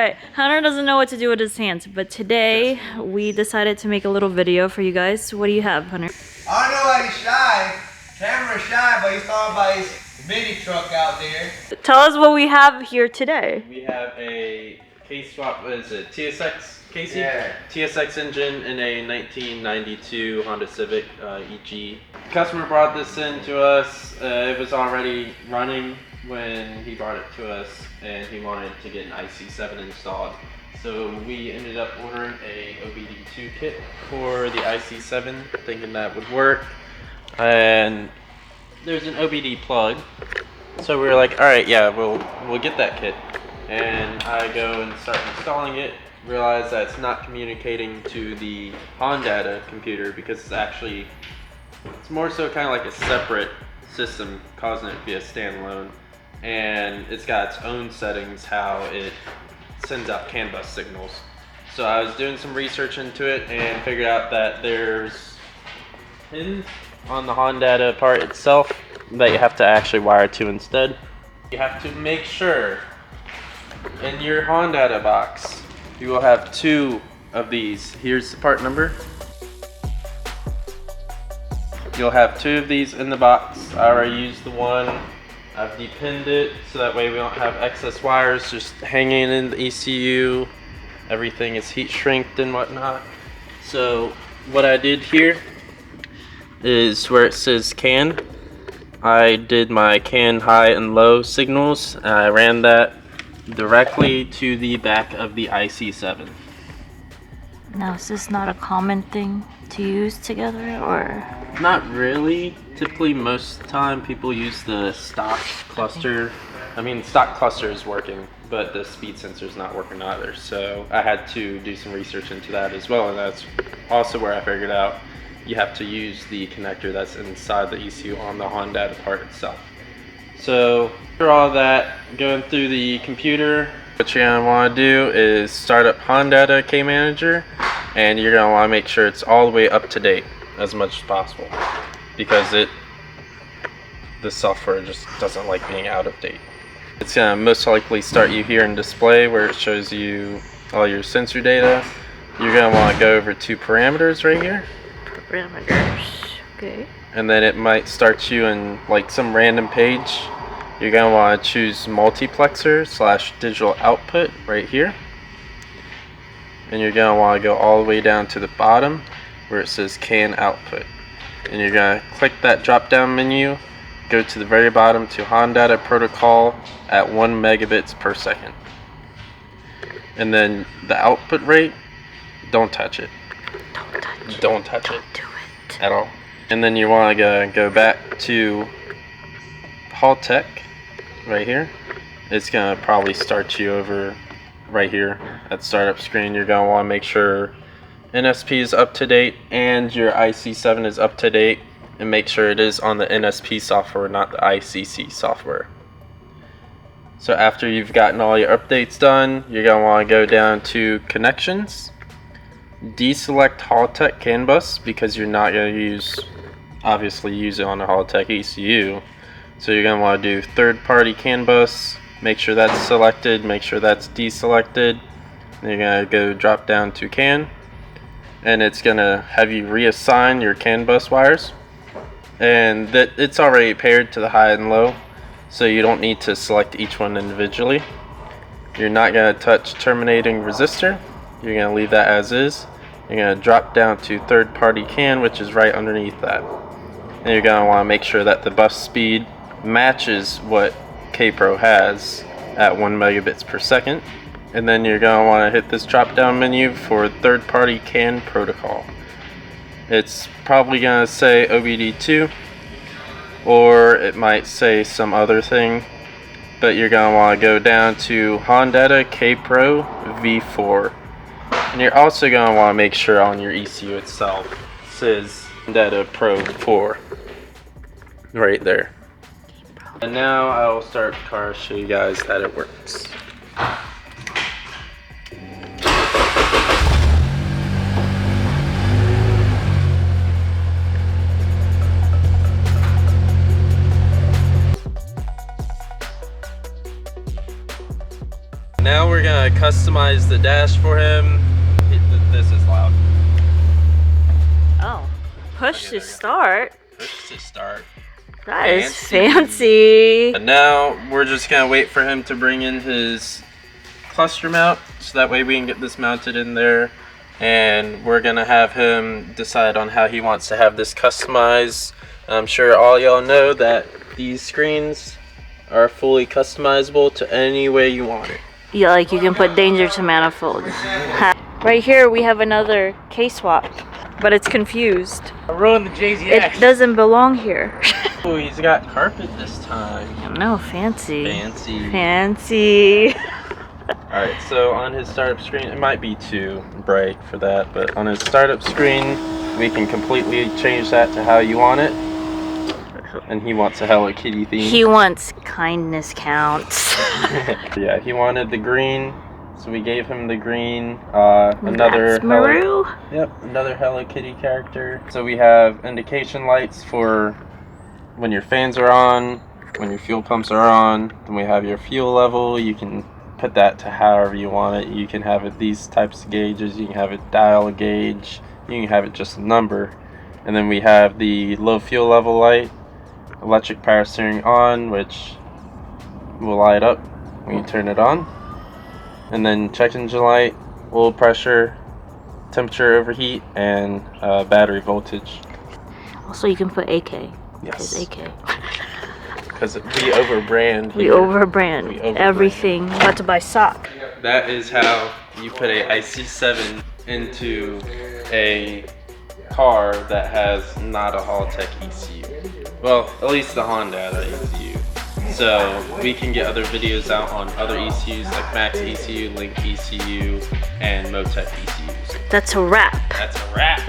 Alright, Hunter doesn't know what to do with his hands, but today we decided to make a little video for you guys. What do you have, Hunter? I don't know why he's shy. Camera's shy, but he's thought by his mini truck out there. Tell us what we have here today. We have a case swap, what is it, TSX Casey? Yeah. TSX engine in a 1992 Honda Civic EG. Customer brought this in to us. It was already running when he brought it to us, and he wanted to get an iC-7 installed. So we ended up ordering a OBD2 kit for the iC-7, thinking that would work. And there's an OBD plug, so we were like, all right, yeah, we'll get that kit. And I go and start installing it, realize that it's not communicating to the Hondata computer because it's more so kind of like a separate system, causing it to be a standalone. And it's got its own settings how it sends out CAN bus signals. So I was doing some research into it and figured out that there's pins on the Hondata part itself that you have to actually wire to instead. You have to make sure in your Hondata box you will have two of these. Here's the part number. You'll have two of these in the box. I already used the one. I've depinned it so that way we don't have excess wires just hanging in the ECU. Everything is heat shrinked and whatnot. So what I did here is where it says CAN, I did my CAN high and low signals, and I ran that directly to the back of the iC-7. Now, is this not a common thing to use together, or? Not really. Typically, most of the time, people use the stock cluster. I mean, stock cluster is working, but the speed sensor is not working either. So I had to do some research into that as well, and that's also where I figured out you have to use the connector that's inside the ECU on the Hondata part itself. So after all that, going through the computer, what you're going to want to do is start up Hondata KManager, and you're going to want to make sure it's all the way up to date as much as possible, because the software just doesn't like being out of date. It's going to most likely start you here in display where it shows you all your sensor data. You're going to want to go over to parameters right here. Parameters, okay. And then it might start you in like some random page. You're going to want to choose multiplexer / digital output right here. And you're going to want to go all the way down to the bottom where it says CAN output. And you're going to click that drop down menu, go to the very bottom to Hondata protocol at 1 megabits per second. And then the output rate, don't touch it. Don't touch it Do it. at all. And then you want to go back to Haltech right here. It's going to probably start you over right here at startup screen. You're going to want to make sure NSP is up to date and your iC-7 is up to date, and make sure it is on the NSP software, not the ICC software. So after you've gotten all your updates done, you're going to want to go down to connections, deselect Haltech CAN bus because you're not going to obviously use it on the Haltech ECU. So you're going to want to do third party CAN bus, make sure that's selected, make sure that's deselected. Then you're going to go drop down to CAN, and it's going to have you reassign your CAN bus wires, and that it's already paired to the high and low, so you don't need to select each one individually. You're not going to touch terminating resistor. You're going to leave that as is. You're going to drop down to third party CAN, which is right underneath that. And you're going to want to make sure that the bus speed matches what KPro has at 1 megabits per second. And then you're going to want to hit this drop down menu for third party CAN protocol. It's probably going to say OBD2, or it might say some other thing, but you're going to want to go down to Hondata KPro V4. And you're also going to want to make sure on your ECU itself it says Hondata Pro 4 right there. And now I will start the car, show you guys that it works. Now we're gonna customize the dash for him. This is loud. Oh, push to start. Push to start. That is fancy. And now we're just gonna wait for him to bring in his cluster mount, so that way we can get this mounted in there. And we're gonna have him decide on how he wants to have this customized. I'm sure all y'all know that these screens are fully customizable to any way you want it. Yeah, like you can put danger to manifold. Right here we have another K-swap, but it's confused. I ruined the JZX. It doesn't belong here. Oh, he's got carpet this time. No, fancy. Fancy. Fancy. Alright, so on his startup screen, it might be too bright for that, but on his startup screen, we can completely change that to how you want it. And he wants a Hello Kitty theme. He wants kindness counts. Yeah, he wanted the green, so we gave him the green. Another Maru. Another Hello Kitty character. So we have indication lights for when your fans are on, when your fuel pumps are on. Then we have your fuel level. You can put that to however you want it. You can have it these types of gauges. You can have it dial a gauge. You can have it just a number. And then we have the low fuel level light. Electric power steering on, which will light up when you turn it on. And then check engine light, oil pressure, temperature overheat, and battery voltage. Also, you can put AK. Yes. AK. Because we overbrand. We overbrand everything. About to buy sock. That is how you put a iC-7 into a car that has not a Haltech ECU. Well, at least the Hondata ECU. So we can get other videos out on other ECUs like Max ECU, Link ECU, and Motec ECUs. That's a wrap. That's a wrap.